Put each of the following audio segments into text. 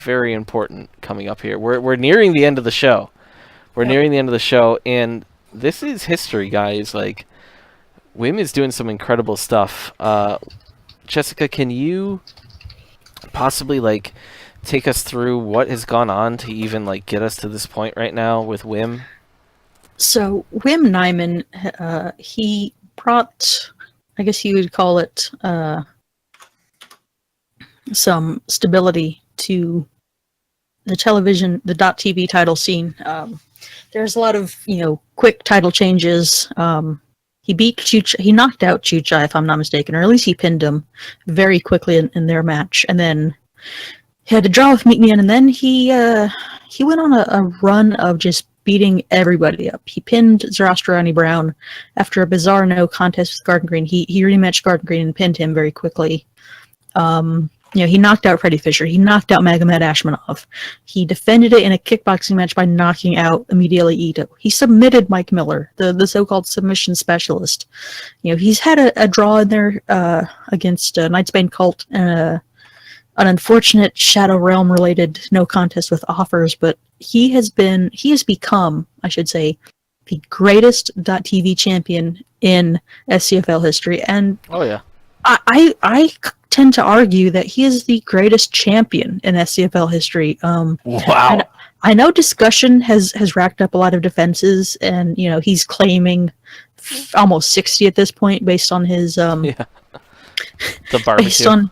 very important coming up here. We're nearing the end of the show. We're nearing the end of the show, and this is history, guys. Like, Wim is doing some incredible stuff. Jessica, can you possibly like take us through what has gone on to even like get us to this point right now with Wim? So Wim Nijman, he brought, I guess you would call it, some stability to the television, the .tv title scene. There's a lot of, quick title changes. He beat Chucha, he knocked out Chucha, if I'm not mistaken, or at least he pinned him very quickly in their match. And then he had to draw with Meet Me In, and then he went on a run of just beating everybody up. He pinned Zoroastriani Brown after a bizarre no contest with Garden Green. He rematched Garden Green and pinned him very quickly. He knocked out Freddie Fisher. He knocked out Magomed Ashmanov. He defended it in a kickboxing match by knocking out Emilio Ito. He submitted Mike Miller, the so-called submission specialist. He's had a draw in there against Knightsbane Cult, an unfortunate Shadow Realm related no contest with offers, but he has become, I should say, the greatest .tv champion in SCFL history. And oh yeah, I tend to argue that he is the greatest champion in SCFL history. Wow. I know discussion has racked up a lot of defenses, and he's claiming almost 60 at this point based on his the barbecue.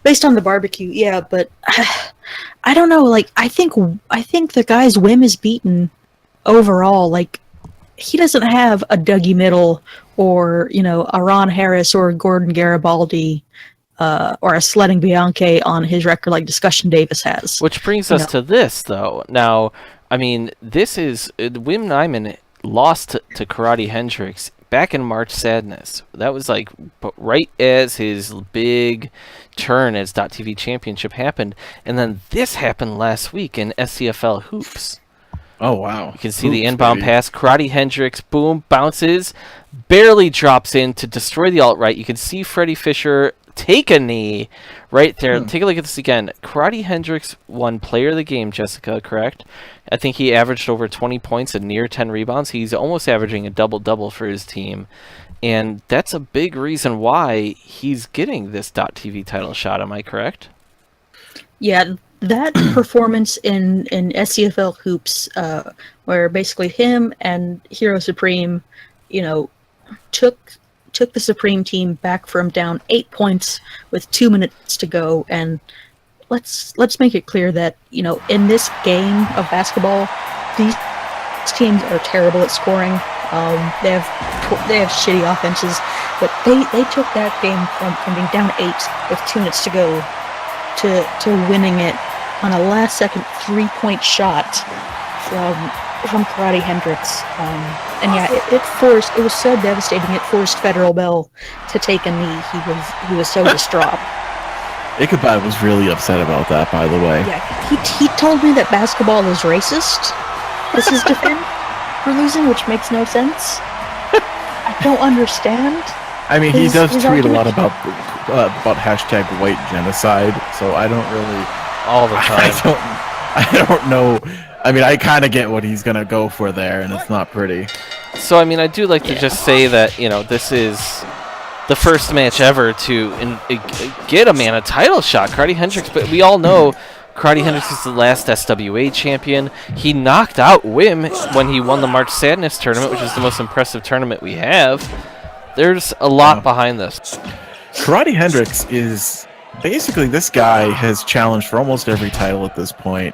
Based on the barbecue, yeah, but I don't know. Like, I think the guys Wim is beaten overall. Like, he doesn't have a Dougie Middle or a Ron Harris or a Gordon Garibaldi or a Sledding Bianche on his record like Discussion Davis has. Which brings us to this, though. Now, I mean, this is Wim Nijman lost to Karate Hendrix back in March Sadness. That was like right as his big turn as .tv championship happened, and then this happened last week in SCFL Hoops. Oh wow! You can see the inbound pass. Karate Hendrix, boom, bounces, barely drops in to destroy the alt-right. You can see Freddie Fisher take a knee right there. Take a look at this again. Karate Hendrix won Player of the Game, Jessica, correct? I think he averaged over 20 points and near 10 rebounds. He's almost averaging a double-double for his team. And that's a big reason why he's getting this .tv title shot. Am I correct? Yeah, that performance in SCFL Hoops, where basically him and Hero Supreme, took the Supreme team back from down 8 points with 2 minutes to go. And let's make it clear that in this game of basketball, these teams are terrible at scoring. They have shitty offenses, but they took that game from being down 8 with 2 minutes to go to winning it on a last-second 3-point shot from Karate Hendrix. And yeah, it was so devastating. It forced Federal Bell to take a knee. He was so distraught. Ichabod was really upset about that, by the way. Yeah, he told me that basketball is racist. This is defend for losing, which makes no sense. I don't understand. I mean, he does tweet a lot about hashtag white genocide, so I don't really all the time. I don't know. I mean, I kind of get what he's gonna go for there, and it's not pretty. So, I mean, I do like to just say that this is the first match ever to get a man a title shot, Karate Hendrix. But we all know Karate Hendrix is the last SWA champion. He knocked out Wim when he won the March Sadness tournament, which is the most impressive tournament we have. There's a lot behind this. Karate Hendrix is basically, this guy has challenged for almost every title at this point,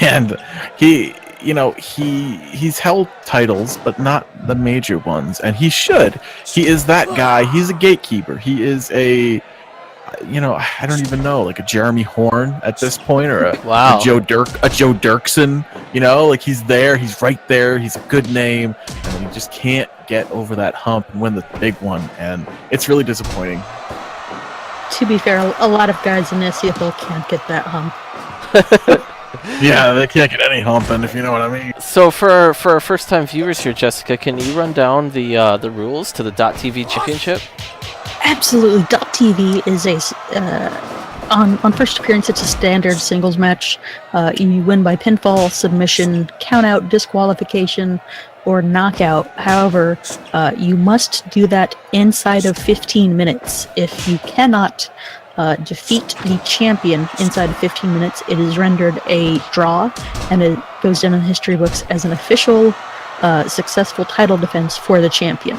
and he's held titles, but not the major ones, and he should. He is that guy. He's a gatekeeper. He is a I don't even know, like a Jeremy Horn at this point, or a Joe Dirksen. Like he's there, he's right there, he's a good name, and he just can't get over that hump and win the big one, and it's really disappointing. To be fair, a lot of guys in SCFL can't get that hump. Yeah, they can't get any humping, if you know what I mean. So for our first-time viewers here, Jessica, can you run down the rules to the .tv championship? Absolutely. .tv is on first appearance, it's a standard singles match. You win by pinfall, submission, countout, disqualification, or knockout. However, you must do that inside of 15 minutes. If you cannot defeat the champion inside of 15 minutes, it is rendered a draw, and it goes down in the history books as an official successful title defense for the champion.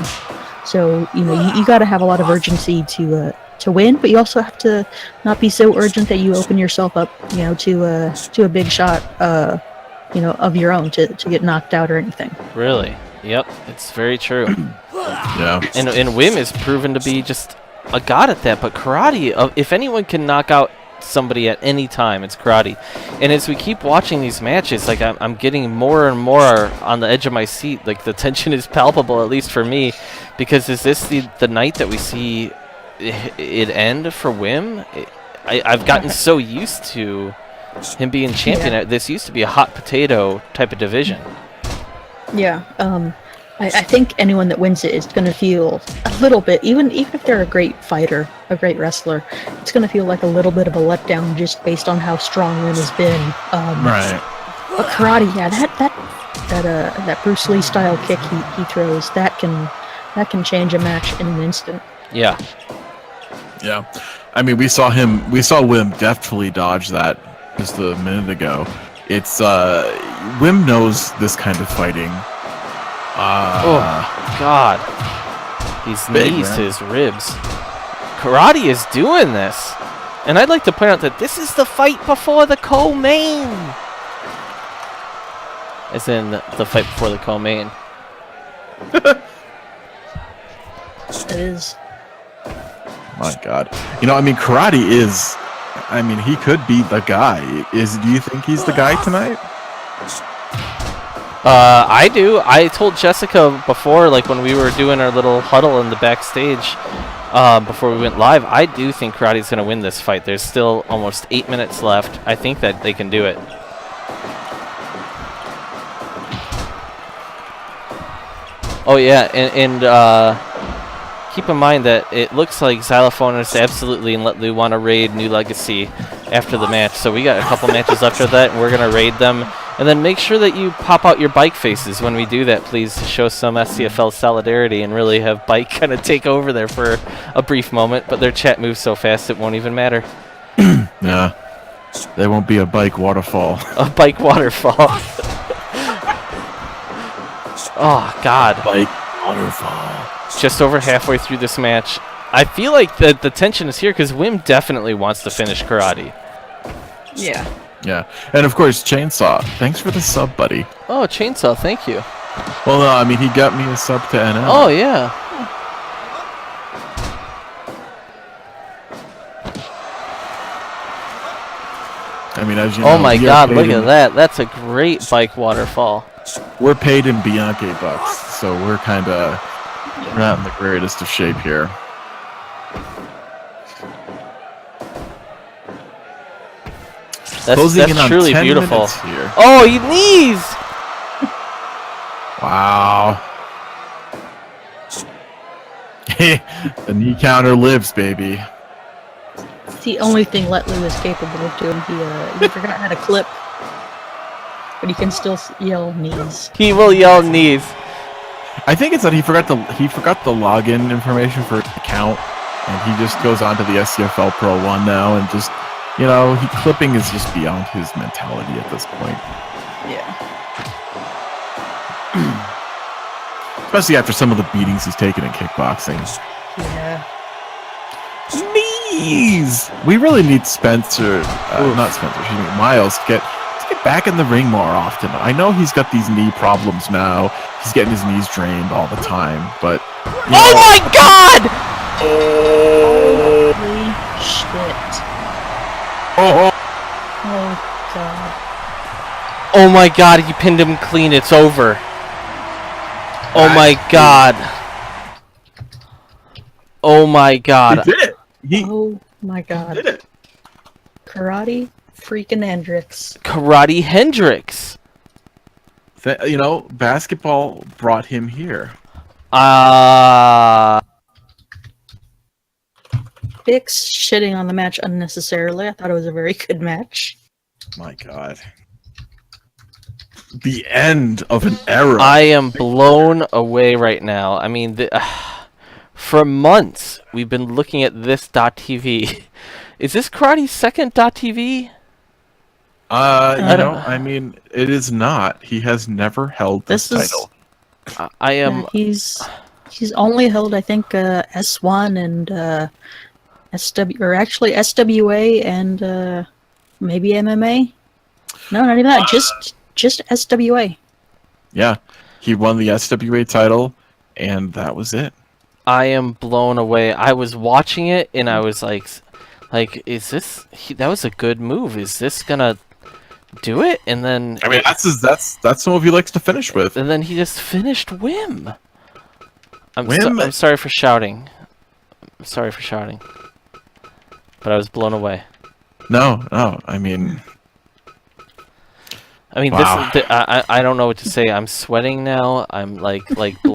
So you got to have a lot of urgency to win, but you also have to not be so urgent that you open yourself up, to a big shot, of your own to get knocked out or anything. Really? Yep, it's very true. Yeah. And Wim is proven to be just a god at that. But Karate, if anyone can knock out somebody at any time, it's Karate. And as we keep watching these matches, like I'm getting more and more on the edge of my seat. Like the tension is palpable, at least for me, because is this the night that we see it end for Wim? I've gotten so used to him being champion. Yeah. This used to be a hot potato type of division. Yeah. I think anyone that wins it is going to feel a little bit, even if they're a great fighter, a great wrestler, it's going to feel like a little bit of a letdown just based on how strong Win has been. Right. But Karate, yeah, that Bruce Lee style kick he throws, that can change a match in an instant. Yeah. Yeah. I mean, we saw Wim deftly dodge that just a minute ago. It's Wim knows this kind of fighting. Oh, God. These Big, knees man. to his ribs. Karate is doing this. And I'd like to point out that this is the fight before the co-main. As in the fight before the co-main. It is. My God. Karate is. He could be the guy. Do you think he's the guy tonight? I do. I told Jessica before, like when we were doing our little huddle in the backstage, before we went live, I do think Karate's going to win this fight. There's still almost 8 minutes left. I think that they can do it. Oh yeah, and keep in mind that it looks like Xylophonist absolutely and Let Lou want to raid New Legacy after the match. So we got a couple matches after that, and we're going to raid them. And then make sure that you pop out your bike faces when we do that, please, to show some SCFL solidarity and really have Bike kind of take over there for a brief moment. But their chat moves so fast it won't even matter. Yeah. There won't be a bike waterfall. A bike waterfall. Oh, God. Bike waterfall. Just over halfway through this match. I feel like the tension is here because Wim definitely wants to finish Karate. Yeah. Yeah. And of course, Chainsaw. Thanks for the sub, buddy. Oh, Chainsaw, thank you. Well, no, he got me a sub to NL. Oh, yeah. As you Oh know, my we are God, paid look in- at that. That's a great bike waterfall. We're paid in Bianchi bucks, so we're not in the greatest of shape here. Closing in That's on truly 10 beautiful. minutes here. Oh, he knees! Wow. The knee counter lives, baby. It's the only thing Let Lou is capable of doing. He forgot how to clip, but he can still yell knees. He will yell knees. I think it's that he forgot the login information for his account, and he just goes on to the SCFL Pro 1 now, and just clipping is just beyond his mentality at this point. Yeah. Especially after some of the beatings he's taken in kickboxing. Yeah. Knees! We really need Spencer, Miles, to get back in the ring more often. I know he's got these knee problems now. He's getting his knees drained all the time, but... Oh my God! Holy shit. Oh! Oh, God. Oh my God, he pinned him clean. It's over. Oh my God. Oh my God. He did it! Oh, my God. did it! Karate freaking Hendrix. Karate Hendrix. Basketball brought him here. Bix shitting on the match unnecessarily. I thought it was a very good match. My God. The end of an era. I am blown away right now. I mean, for months we've been looking at this .tv. Is this Karate's second .tv? I mean, it is not. He has never held this title. I am. He's only held, I think, S1 and SW, or actually SWA and maybe MMA. No, not even that. Just SWA. Yeah, he won the SWA title, and that was it. I am blown away. I was watching it, and I was like, is this? That was a good move. Is this gonna do it? And then I mean, that's the move he likes to finish with. And then he just finished Wim. I'm sorry for shouting. I'm sorry for shouting. But I was blown away. No. I mean, wow. I don't know what to say. I'm sweating now. I'm like